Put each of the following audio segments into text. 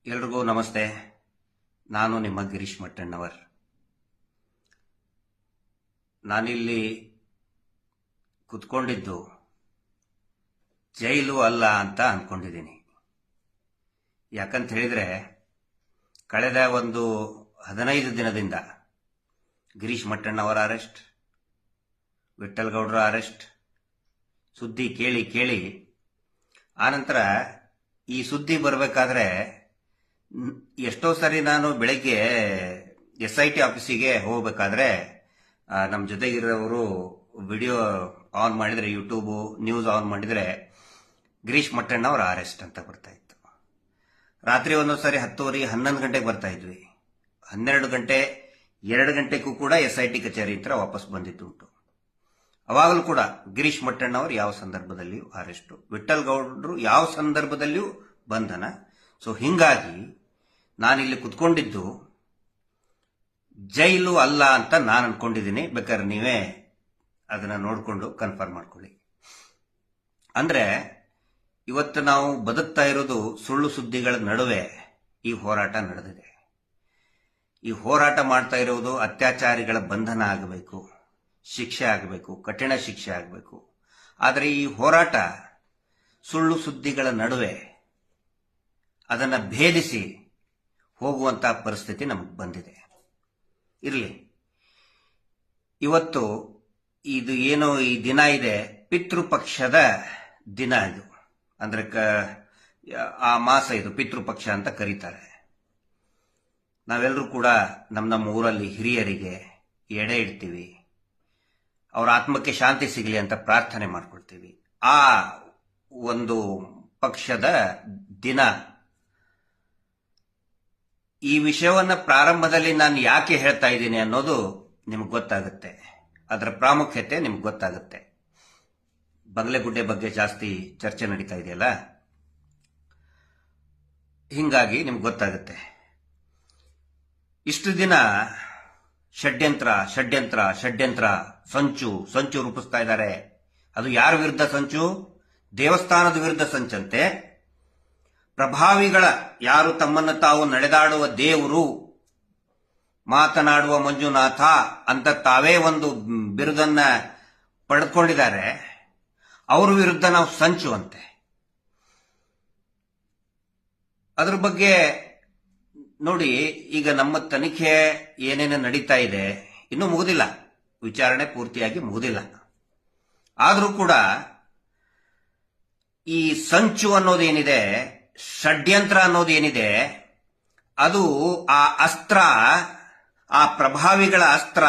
ಎಲ್ರಿಗೂ ನಮಸ್ತೆ. ನಾನು ನಿಮ್ಮ ಗಿರೀಶ್ ಮಟ್ಟಣ್ಣವರ್. ನಾನಿಲ್ಲಿ ಕುತ್ಕೊಂಡಿದ್ದು ಜೈಲು ಅಲ್ಲ ಅಂತ ಅನ್ಕೊಂಡಿದ್ದೀನಿ. ಯಾಕಂತ ಹೇಳಿದ್ರೆ ಕಳೆದ ಒಂದು 15 ದಿನದಿಂದ ಗಿರೀಶ್ ಮಟ್ಟಣ್ಣವರ ಅರೆಸ್ಟ್, ವಿಠ್ಠಲ್ ಗೌಡ್ರ ಅರೆಸ್ಟ್ ಸುದ್ದಿ ಕೇಳಿ ಕೇಳಿ ಆನಂತರ ಈ ಸುದ್ದಿ ಬರಬೇಕಾದ್ರೆ ಎಷ್ಟೋ ಸರಿ ನಾನು ಬೆಳಗ್ಗೆ SIT ಆಫೀಸಿಗೆ ಹೋಗ್ಬೇಕಾದ್ರೆ ನಮ್ಮ ಜೊತೆಗಿರೋರು ವಿಡಿಯೋ ಆನ್ ಮಾಡಿದ್ರೆ, ಯೂಟ್ಯೂಬ್ ನ್ಯೂಸ್ ಆನ್ ಮಾಡಿದ್ರೆ ಗಿರೀಶ್ ಮಟ್ಟಣ್ಣವರ ಅರೆಸ್ಟ್ ಅಂತ ಬರ್ತಾ ಇತ್ತು. ರಾತ್ರಿ ಒಂದೊಂದು ಸರಿ 10:30, 11 ಗಂಟೆಗೆ ಬರ್ತಾ ಇದ್ವಿ. 12 ಗಂಟೆ 2 ಗಂಟೆಗೂ ಕೂಡ SIT ಕಚೇರಿ ಹತ್ರ ವಾಪಸ್ ಬಂದಿದ್ದುಂಟು. ಅವಾಗಲೂ ಕೂಡ ಗಿರೀಶ್ ಮಟ್ಟಣ್ಣವರು ಯಾವ ಸಂದರ್ಭದಲ್ಲಿಯೂ ಅರೆಸ್ಟು, ವಿಠ್ಠಲ್ ಗೌಡ್ರು ಯಾವ ಸಂದರ್ಭದಲ್ಲಿಯೂ ಬಂಧನ. ಸೊ ಹಿಂಗಾಗಿ ನಾನಿಲ್ಲಿ ಕುತ್ಕೊಂಡಿದ್ದು ಜೈಲು ಅಲ್ಲ ಅಂತ ನಾನು ಅನ್ಕೊಂಡಿದ್ದೀನಿ. ಬೇಕಾದ್ರೆ ನೀವೇ ಅದನ್ನ ನೋಡಿಕೊಂಡು ಕನ್ಫರ್ಮ್ ಮಾಡ್ಕೊಳ್ಳಿ. ಅಂದ್ರೆ ಇವತ್ತು ನಾವು ಬದುಕ್ತಾ ಇರೋದು ಸುಳ್ಳು ಸುದ್ದಿಗಳ ನಡುವೆ ಈ ಹೋರಾಟ ನಡೆದಿದೆ. ಈ ಹೋರಾಟ ಮಾಡ್ತಾ ಇರುವುದು ಅತ್ಯಾಚಾರಿಗಳ ಬಂಧನ ಆಗಬೇಕು, ಶಿಕ್ಷೆ ಆಗಬೇಕು, ಕಠಿಣ ಶಿಕ್ಷೆ ಆಗಬೇಕು. ಆದರೆ ಈ ಹೋರಾಟ ಸುಳ್ಳು ಸುದ್ದಿಗಳ ನಡುವೆ ಅದನ್ನು ಭೇದಿಸಿ ಹೋಗುವಂತಹ ಪರಿಸ್ಥಿತಿ ನಮಗೆ ಬಂದಿದೆ. ಇರಲಿ, ಇವತ್ತು ಇದು ಏನೋ ಈ ದಿನ ಇದೆ, ಪಿತೃಪಕ್ಷದ ದಿನ. ಇದು ಅಂದ್ರೆ ಆ ಮಾಸ ಇದು ಪಿತೃಪಕ್ಷ ಅಂತ ಕರೀತಾರೆ. ನಾವೆಲ್ಲರೂ ಕೂಡ ನಮ್ಮ ಊರಲ್ಲಿ ಹಿರಿಯರಿಗೆ ಎಡೆ ಇಡ್ತೀವಿ, ಅವರ ಆತ್ಮಕ್ಕೆ ಶಾಂತಿ ಸಿಗಲಿ ಅಂತ ಪ್ರಾರ್ಥನೆ ಮಾಡ್ಕೊಳ್ತೀವಿ. ಆ ಒಂದು ಪಕ್ಷದ ದಿನ. ಈ ವಿಷಯವನ್ನ ಪ್ರಾರಂಭದಲ್ಲಿ ನಾನು ಯಾಕೆ ಹೇಳ್ತಾ ಇದ್ದೀನಿ ಅನ್ನೋದು ನಿಮ್ಗೆ ಗೊತ್ತಾಗುತ್ತೆ, ಅದರ ಪ್ರಾಮುಖ್ಯತೆ ನಿಮ್ಗೆ ಗೊತ್ತಾಗುತ್ತೆ. ಬಂಗ್ಲೆಗುಡ್ಡೆ ಬಗ್ಗೆ ಜಾಸ್ತಿ ಚರ್ಚೆ ನಡೀತಾ ಇದೆಯಲ್ಲ, ಹಿಂಗಾಗಿ ನಿಮ್ಗೆ ಗೊತ್ತಾಗುತ್ತೆ. ಇಷ್ಟು ದಿನ ಷಡ್ಯಂತ್ರ ಷಡ್ಯಂತ್ರ ಷಡ್ಯಂತ್ರ ಸಂಚು ರೂಪಿಸ್ತಾ ಇದ್ದಾರೆ. ಅದು ಯಾರ ವಿರುದ್ಧ ಸಂಚು? ದೇವಸ್ಥಾನದ ವಿರುದ್ಧ ಸಂಚಂತೆ. ಪ್ರಭಾವಿಗಳ, ಯಾರು ತಮ್ಮನ್ನು ತಾವು ನಡೆದಾಡುವ ದೇವರು, ಮಾತನಾಡುವ ಮಂಜುನಾಥ ಅಂತ ತಾವೇ ಒಂದು ಬಿರುದನ್ನ ಪಡೆದುಕೊಂಡಿದ್ದಾರೆ, ಅವ್ರ ವಿರುದ್ಧ ನಾವು ಸಂಚು ಅಂತೆ. ಅದ್ರ ಬಗ್ಗೆ ನೋಡಿ, ಈಗ ನಮ್ಮ ತನಿಖೆ ಏನೇನು ನಡೀತಾ ಇದೆ ಇನ್ನೂ ಮುಗುದಿಲ್ಲ, ವಿಚಾರಣೆ ಪೂರ್ತಿಯಾಗಿ ಮುಗುದಿಲ್ಲ. ಆದರೂ ಕೂಡ ಈ ಸಂಚು ಅನ್ನೋದೇನಿದೆ, ಷಡ್ಯಂತ್ರ ಅನ್ನೋದೇನಿದೆ, ಅದು ಆ ಅಸ್ತ್ರ, ಆ ಪ್ರಭಾವಿಗಳ ಅಸ್ತ್ರ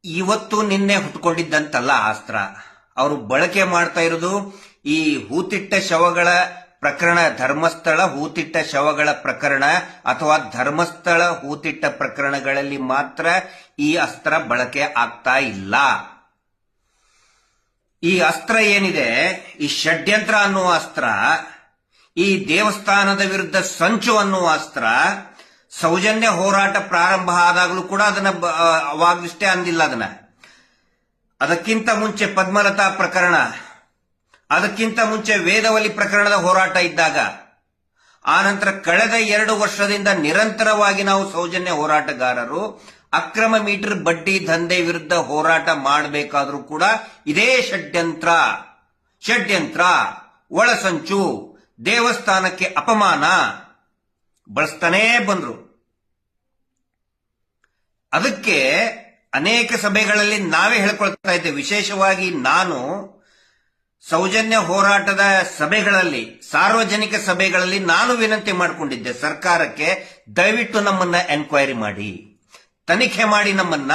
ಇವತ್ತು ನಿನ್ನೆ ಹುಟ್ಕೊಂಡಿದ್ದಂತಲ್ಲ. ಆ ಅಸ್ತ್ರ ಅವರು ಬಳಕೆ ಮಾಡ್ತಾ ಇರೋದು ಈ ಹೂತಿಟ್ಟ ಶವಗಳ ಪ್ರಕರಣ, ಧರ್ಮಸ್ಥಳ ಹೂತಿಟ್ಟ ಶವಗಳ ಪ್ರಕರಣ ಅಥವಾ ಧರ್ಮಸ್ಥಳ ಹೂತಿಟ್ಟ ಪ್ರಕರಣಗಳಲ್ಲಿ ಮಾತ್ರ ಈ ಅಸ್ತ್ರ ಬಳಕೆ ಆಗ್ತಾ ಇಲ್ಲ. ಈ ಅಸ್ತ್ರ ಏನಿದೆ, ಈ ಷಡ್ಯಂತ್ರ ಅನ್ನುವ ಅಸ್ತ್ರ, ಈ ದೇವಸ್ಥಾನದ ವಿರುದ್ಧ ಸಂಚು ಅನ್ನುವ ಅಸ್ತ್ರ, ಸೌಜನ್ಯ ಹೋರಾಟ ಪ್ರಾರಂಭ ಆದಾಗಲೂ ಕೂಡ ಅದನ್ನ ಅವಾಗಷ್ಟೇ ಅಂದಿಲ್ಲ. ಅದಕ್ಕಿಂತ ಮುಂಚೆ ಪದ್ಮಲತಾ ಪ್ರಕರಣ, ಅದಕ್ಕಿಂತ ಮುಂಚೆ ವೇದವಲಿ ಪ್ರಕರಣದ ಹೋರಾಟ ಇದ್ದಾಗ, ಆನಂತರ ಕಳೆದ 2 ವರ್ಷದಿಂದ ನಿರಂತರವಾಗಿ ನಾವು ಸೌಜನ್ಯ ಹೋರಾಟಗಾರರು ಅಕ್ರಮ ಮೀಟರ್ ಬಡ್ಡಿ ದಂಧೆ ವಿರುದ್ಧ ಹೋರಾಟ ಮಾಡಬೇಕಾದ್ರೂ ಕೂಡ ಇದೇ ಷಡ್ಯಂತ್ರ ಒಳಸಂಚು, ದೇವಸ್ಥಾನಕ್ಕೆ ಅಪಮಾನ ಬಳಸ್ತಾನೇ ಬಂದ್ರು. ಅದಕ್ಕೆ ಅನೇಕ ಸಭೆಗಳಲ್ಲಿ ನಾವೇ ಹೇಳ್ಕೊಳ್ತಾ ಇದ್ದೇವೆ. ವಿಶೇಷವಾಗಿ ನಾನು ಸೌಜನ್ಯ ಹೋರಾಟದ ಸಭೆಗಳಲ್ಲಿ, ಸಾರ್ವಜನಿಕ ಸಭೆಗಳಲ್ಲಿ ನಾನು ವಿನಂತಿ ಮಾಡಿಕೊಂಡಿದ್ದೆ ಸರ್ಕಾರಕ್ಕೆ, ದಯವಿಟ್ಟು ನಮ್ಮನ್ನ ಎನ್ಕ್ವೈರಿ ಮಾಡಿ, ತನಿಖೆ ಮಾಡಿ, ನಮ್ಮನ್ನ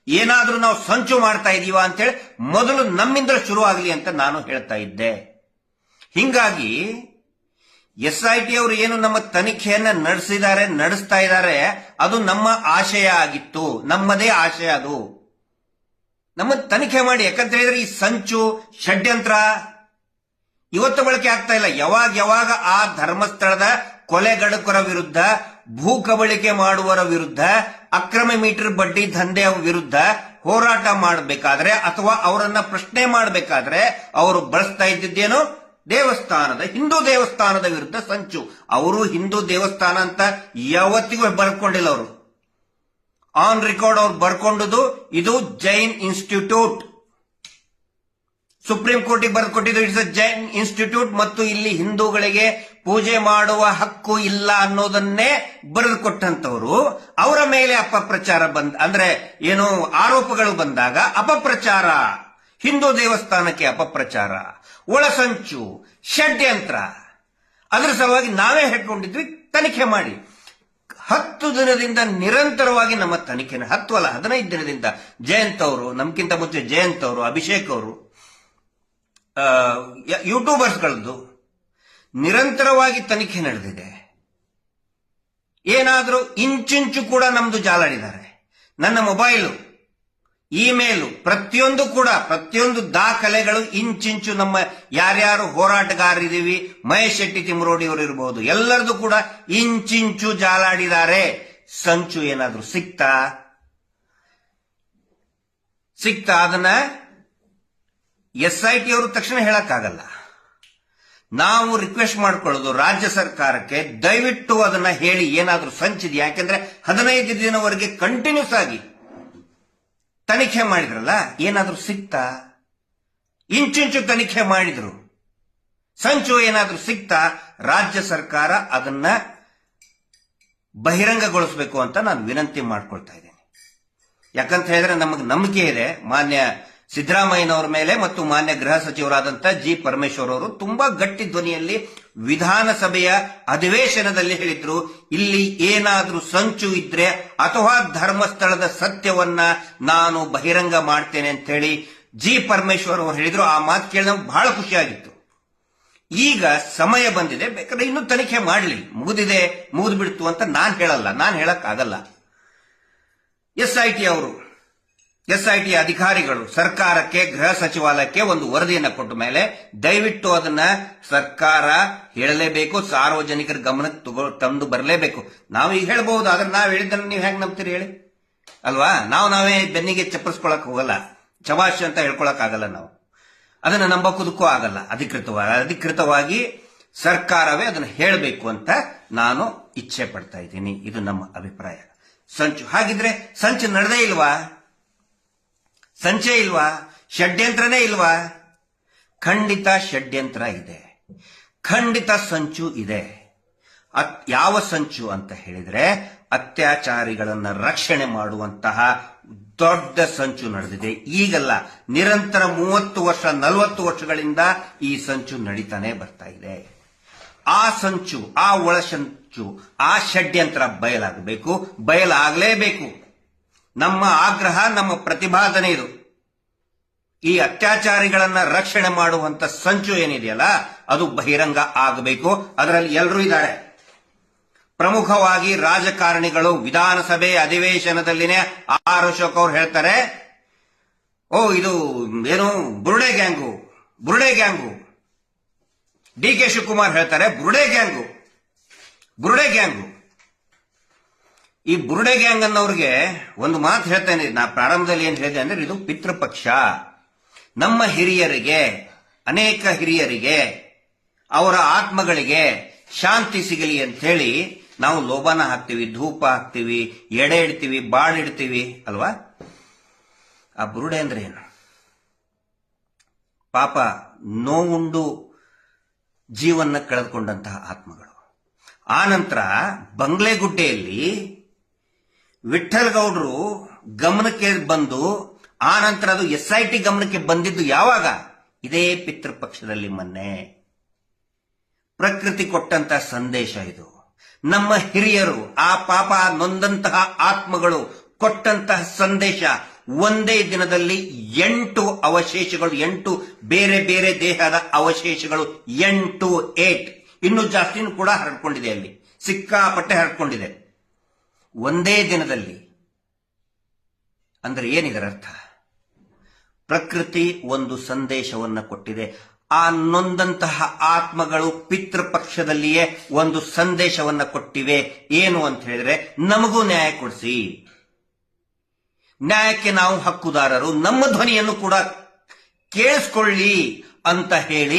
ಏನಾದ್ರೂ ನಾವು ಸಂಚು ಮಾಡ್ತಾ ಇದೀವ ಅಂತೇಳಿ ಮೊದಲು ನಮ್ಮಿಂದ ಶುರು ಆಗಲಿ ಅಂತ ನಾನು ಹೇಳ್ತಾ ಇದ್ದೆ. ಹಿಂಗಾಗಿ SIT ಅವರು ಏನು ನಮ್ಮ ತನಿಖೆಯನ್ನ ನಡೆಸ್ತಾ ಇದ್ದಾರೆ, ಅದು ನಮ್ಮ ಆಶಯ ಆಗಿತ್ತು, ನಮ್ಮದೇ ಆಶಯ. ಅದು ನಮ್ಮ ತನಿಖೆ ಮಾಡಿ. ಯಾಕಂತ ಹೇಳಿದ್ರೆ ಈ ಸಂಚು ಷಡ್ಯಂತ್ರ ಇವತ್ತು ಬಳಕೆ ಆಗ್ತಾ ಇಲ್ಲ. ಯಾವಾಗ ಆ ಧರ್ಮಸ್ಥಳದ ಕೊಲೆಗಡುಕರ ವಿರುದ್ಧ, ಭೂ ಕಬಳಿಕೆ ಮಾಡುವವರ ವಿರುದ್ಧ, ಅಕ್ರಮ ಮೀಟರ್ ಬಡ್ಡಿ ದಂಧೆಯ ವಿರುದ್ಧ ಹೋರಾಟ ಮಾಡಬೇಕಾದ್ರೆ ಅಥವಾ ಅವರನ್ನ ಪ್ರಶ್ನೆ ಮಾಡಬೇಕಾದ್ರೆ ಅವರು ಬಳಸ್ತಾ ಇದ್ದಿದ್ದೇನು ದೇವಸ್ಥಾನದ ಹಿಂದೂ ದೇವಸ್ಥಾನದ ವಿರುದ್ಧ ಸಂಚು. ಅವರು ಹಿಂದೂ ದೇವಸ್ಥಾನ ಅಂತ ಯಾವತ್ತಿಗೂ ಬರ್ಕೊಂಡಿಲ್ಲ. ಅವರು ಆನ್ ರೆಕಾರ್ಡ್ ಅವ್ರು ಬರ್ಕೊಂಡುದು ಇದು ಜೈನ್ ಇನ್ಸ್ಟಿಟ್ಯೂಟ್. ಸುಪ್ರೀಂ ಕೋರ್ಟಿಗೆ ಬರೆದು ಕೊಟ್ಟಿದ್ದು ಇಟ್ಸ್ ಅ ಜೈನ್ ಇನ್ಸ್ಟಿಟ್ಯೂಟ್ ಮತ್ತು ಇಲ್ಲಿ ಹಿಂದೂಗಳಿಗೆ ಪೂಜೆ ಮಾಡುವ ಹಕ್ಕು ಇಲ್ಲ ಅನ್ನೋದನ್ನೇ ಬರೆದು ಕೊಟ್ಟಂತವರು ಅವರ ಮೇಲೆ ಅಪಪ್ರಚಾರ ಅಂದ್ರೆ ಏನು ಆರೋಪಗಳು ಬಂದಾಗ ಅಪಪ್ರಚಾರ, ಹಿಂದೂ ದೇವಸ್ಥಾನಕ್ಕೆ ಅಪಪ್ರಚಾರ, ಒಳಸಂಚು, ಷಡ್ಯಂತ್ರ. ಅದರ ಸಲುವಾಗಿ ನಾವೇ ಹೇಳ್ಕೊಂಡಿದ್ವಿ ತನಿಖೆ ಮಾಡಿ. 10 ದಿನದಿಂದ ನಿರಂತರವಾಗಿ ನಮ್ಮ ತನಿಖೆ 10 ಅಲ್ಲ 15 ದಿನದಿಂದ ಜಯಂತ್ ಅವರು, ನಮ್ಗಿಂತ ಮುಂಚೆ ಜಯಂತ್ ಅವರು, ಅಭಿಷೇಕ್ ಅವರು, ಯೂಟ್ಯೂಬರ್ಸ್ಗಳದ್ದು ನಿರಂತರವಾಗಿ ತನಿಖೆ ನಡೆದಿದೆ. ಏನಾದರೂ ಇಂಚಿಂಚು ಕೂಡ ನಮ್ದು ಜಾಲಾಡಿದ್ದಾರೆ. ನನ್ನ ಮೊಬೈಲು, ಇಮೇಲು, ಪ್ರತಿಯೊಂದು ದಾಖಲೆಗಳು ಇಂಚಿಂಚು ನಮ್ಮ ಯಾರ್ಯಾರು ಹೋರಾಟಗಾರರಿದ್ದೀವಿ, ಮಹೇಶ್ ಶೆಟ್ಟಿ ತಿಮ್ಮರೋಡಿ ಅವರು ಇರಬಹುದು, ಎಲ್ಲರದು ಕೂಡ ಇಂಚಿಂಚು ಜಾಲಾಡಿದ್ದಾರೆ. ಸಂಚು ಏನಾದ್ರೂ ಸಿಕ್ತಾ? ಅದನ್ನ SIT ಅವರು ತಕ್ಷಣ ಹೇಳಕ್ಕಾಗಲ್ಲ. ನಾವು ರಿಕ್ವೆಸ್ಟ್ ಮಾಡ್ಕೊಳ್ಳೋದು ರಾಜ್ಯ ಸರ್ಕಾರಕ್ಕೆ, ದಯವಿಟ್ಟು ಅದನ್ನ ಹೇಳಿ ಏನಾದ್ರೂ ಸಂಚಿದೆ. ಯಾಕೆಂದ್ರೆ 15 ದಿನವರೆಗೆ ಕಂಟಿನ್ಯೂಸ್ ಆಗಿ ತನಿಖೆ ಮಾಡಿದ್ರಲ್ಲ, ಏನಾದ್ರೂ ಸಿಕ್ತಾ? ಇಂಚಿಂಚು ತನಿಖೆ ಮಾಡಿದ್ರು, ಸಂಚು ಏನಾದ್ರೂ ಸಿಕ್ತಾ? ರಾಜ್ಯ ಸರ್ಕಾರ ಅದನ್ನ ಬಹಿರಂಗಗೊಳಿಸಬೇಕು ಅಂತ ನಾನು ವಿನಂತಿ ಮಾಡ್ಕೊಳ್ತಾ ಇದ್ದೇನೆ. ಯಾಕಂತ ಹೇಳಿದ್ರೆ ನಮಗೆ ನಂಬಿಕೆ ಇದೆ ಮಾನ್ಯ ಸಿದ್ದರಾಮಯ್ಯನವರ ಮೇಲೆ ಮತ್ತು ಮಾನ್ಯ ಗೃಹ ಸಚಿವರಾದಂತ ಜಿ ಪರಮೇಶ್ವರ್ ಅವರು ತುಂಬಾ ಗಟ್ಟಿ ಧ್ವನಿಯಲ್ಲಿ ವಿಧಾನಸಭೆಯ ಅಧಿವೇಶನದಲ್ಲಿ ಹೇಳಿದ್ರು, ಇಲ್ಲಿ ಏನಾದ್ರೂ ಸಂಚು ಇದ್ರೆ ಅಥವಾ ಧರ್ಮಸ್ಥಳದ ಸತ್ಯವನ್ನ ನಾನು ಬಹಿರಂಗ ಮಾಡ್ತೇನೆ ಅಂತ ಹೇಳಿ ಜಿ ಪರಮೇಶ್ವರ್ ಅವರು ಹೇಳಿದ್ರು. ಆ ಮಾತು ಕೇಳಿದ ಬಹಳ ಖುಷಿಯಾಗಿತ್ತು. ಈಗ ಸಮಯ ಬಂದಿದೆ, ಬೇಕಾದ್ರೆ ಇನ್ನೂ ತನಿಖೆ ಮಾಡಲಿ, ಮುಗಿದು ಬಿಡ್ತು ಅಂತ ನಾನು ಹೇಳಲ್ಲ, ನಾನು ಹೇಳಕ್ಕಾಗಲ್ಲ. SIT ಅಧಿಕಾರಿಗಳು ಸರ್ಕಾರಕ್ಕೆ, ಗೃಹ ಸಚಿವಾಲಯಕ್ಕೆ ಒಂದು ವರದಿಯನ್ನು ಕೊಟ್ಟ ಮೇಲೆ ದಯವಿಟ್ಟು ಅದನ್ನ ಸರ್ಕಾರ ಹೇಳಲೇಬೇಕು, ಸಾರ್ವಜನಿಕರ ಗಮನಕ್ಕೆ ತಂದು ಬರಲೇಬೇಕು. ನಾವು ಈಗ ಹೇಳ್ಬಹುದು, ಆದ್ರೆ ನಾವು ಹೇಳಿದ್ದನ್ನು ನೀವು ಹೆಂಗ್ ನಂಬ್ತೀರಿ ಹೇಳಿ? ಅಲ್ವಾ? ನಾವೇ ಬೆನ್ನಿಗೆ ಚಪ್ಪರಿಸ್ಕೊಳಕ್ ಹೋಗಲ್ಲ, ಚವಾಶ್ ಅಂತ ಹೇಳ್ಕೊಳಕ್ ಆಗಲ್ಲ. ನಾವು ಅದನ್ನ ನಂಬಕೋದಕ್ಕೂ ಆಗಲ್ಲ. ಅಧಿಕೃತವಾಗಿ ಸರ್ಕಾರವೇ ಅದನ್ನ ಹೇಳಬೇಕು ಅಂತ ನಾನು ಇಚ್ಛೆ ಪಡ್ತಾ ಇದ್ದೀನಿ. ಇದು ನಮ್ಮ ಅಭಿಪ್ರಾಯ. ಸಂಚು ಹಾಗಿದ್ರೆ ಸಂಚು ನಡೆದೇ ಇಲ್ವಾ? ಸಂಚೇ ಇಲ್ವಾ? ಷಡ್ಯಂತ್ರನೇ ಇಲ್ವಾ? ಖಂಡಿತ ಷಡ್ಯಂತ್ರ ಇದೆ, ಖಂಡಿತ ಸಂಚು ಇದೆ. ಯಾವ ಸಂಚು ಅಂತ ಹೇಳಿದ್ರೆ ಅತ್ಯಾಚಾರಿಗಳನ್ನ ರಕ್ಷಣೆ ಮಾಡುವಂತಹ ದೊಡ್ಡ ಸಂಚು ನಡೆದಿದೆ. ಈಗಲ್ಲ, ನಿರಂತರ 30 ವರ್ಷ 40 ವರ್ಷಗಳಿಂದ ಈ ಸಂಚು ನಡೀತಾನೆ ಬರ್ತಾ ಇದೆ. ಆ ಸಂಚು, ಆ ಒಳಸಂಚು, ಆ ಷಡ್ಯಂತ್ರ ಬಯಲಾಗಲೇಬೇಕು. ನಮ್ಮ ಆಗ್ರಹ, ನಮ್ಮ ಪ್ರತಿಪಾದನೆ ಇದು. ಈ ಅತ್ಯಾಚಾರಿಗಳನ್ನ ರಕ್ಷಣೆ ಮಾಡುವಂತ ಸಂಚು ಏನಿದೆಯಲ್ಲ ಅದು ಬಹಿರಂಗ ಆಗಬೇಕು. ಅದರಲ್ಲಿ ಎಲ್ಲರೂ ಇದ್ದಾರೆ. ಪ್ರಮುಖವಾಗಿ ರಾಜಕಾರಣಿಗಳು. ವಿಧಾನಸಭೆ ಅಧಿವೇಶನದಲ್ಲಿನೇ ಆರ್ ಅಶೋಕ್ ಅವರು ಹೇಳ್ತಾರೆ, ಇದು ಏನು ಬುರುಡೆ ಗ್ಯಾಂಗು. DK ಶಿವಕುಮಾರ್ ಹೇಳ್ತಾರೆ ಬುರುಡೆ ಗ್ಯಾಂಗು. ಈ ಬುರುಡೆ ಗ್ಯಾಂಗ್ ಅನ್ನೋರಿಗೆ ಒಂದು ಮಾತು ಹೇಳ್ತೇನೆ. ನಾ ಪ್ರಾರಂಭದಲ್ಲಿ ಏನ್ ಹೇಳಿದೆ ಅಂದ್ರೆ, ಇದು ಪಿತೃಪಕ್ಷ. ನಮ್ಮ ಹಿರಿಯರಿಗೆ, ಅನೇಕ ಹಿರಿಯರಿಗೆ, ಅವರ ಆತ್ಮಗಳಿಗೆ ಶಾಂತಿ ಸಿಗಲಿ ಅಂತ ಹೇಳಿ ನಾವು ಲೋಬಾನ ಹಾಕ್ತಿವಿ, ಧೂಪ ಹಾಕ್ತಿವಿ, ಎಡೆ ಇಡ್ತೀವಿ, ಬಾಳಿಡ್ತೀವಿ ಅಲ್ವಾ? ಆ ಬುರುಡೆ ಅಂದ್ರೆ ಏನು? ಪಾಪ ನೋವುಂಡು ಜೀವನ್ನ ಕಳೆದುಕೊಂಡಂತಹ ಆತ್ಮಗಳು. ಆ ನಂತರ ಬಂಗ್ಲೆಗುಡ್ಡೆಯಲ್ಲಿ ವಿಠ್ಠಲ್ ಗೌಡ್ರು ಗಮನಕ್ಕೆ ಬಂದು, ಆ ನಂತರ ಅದು SIT ಗಮನಕ್ಕೆ ಬಂದಿದ್ದು ಯಾವಾಗ? ಇದೇ ಪಿತೃಪಕ್ಷದಲ್ಲಿ. ಮೊನ್ನೆ ಪ್ರಕೃತಿ ಕೊಟ್ಟಂತಹ ಸಂದೇಶ ಇದು. ನಮ್ಮ ಹಿರಿಯರು, ಆ ಪಾಪ ನೊಂದಂತಹ ಆತ್ಮಗಳು ಕೊಟ್ಟಂತಹ ಸಂದೇಶ. ಒಂದೇ ದಿನದಲ್ಲಿ 8 ಅವಶೇಷಗಳು, 8 ಬೇರೆ ಬೇರೆ ದೇಹದ ಅವಶೇಷಗಳು, 8 ಇನ್ನೂ ಜಾಸ್ತಿನೂ ಕೂಡ ಹರಡ್ಕೊಂಡಿದೆ. ಅಲ್ಲಿ ಸಿಕ್ಕಾಪಟ್ಟೆ ಹರಡ್ಕೊಂಡಿದೆ ಒಂದೇ ದಿನದಲ್ಲಿ. ಅಂದ್ರೆ ಏನಿದರ ಅರ್ಥ? ಪ್ರಕೃತಿ ಒಂದು ಸಂದೇಶವನ್ನ ಕೊಟ್ಟಿದೆ. ಆ ನೊಂದಂತಹ ಆತ್ಮಗಳು ಪಿತೃಪಕ್ಷದಲ್ಲಿಯೇ ಒಂದು ಸಂದೇಶವನ್ನ ಕೊಟ್ಟಿವೆ. ಏನು ಅಂತ ಹೇಳಿದ್ರೆ, ನಮಗೂ ನ್ಯಾಯ ಕೊಡಿಸಿ, ನ್ಯಾಯಕ್ಕೆ ನಾವು ಹಕ್ಕುದಾರರು, ನಮ್ಮ ಧ್ವನಿಯನ್ನು ಕೂಡ ಕೇಳಿಸ್ಕೊಳ್ಳಿ ಅಂತ ಹೇಳಿ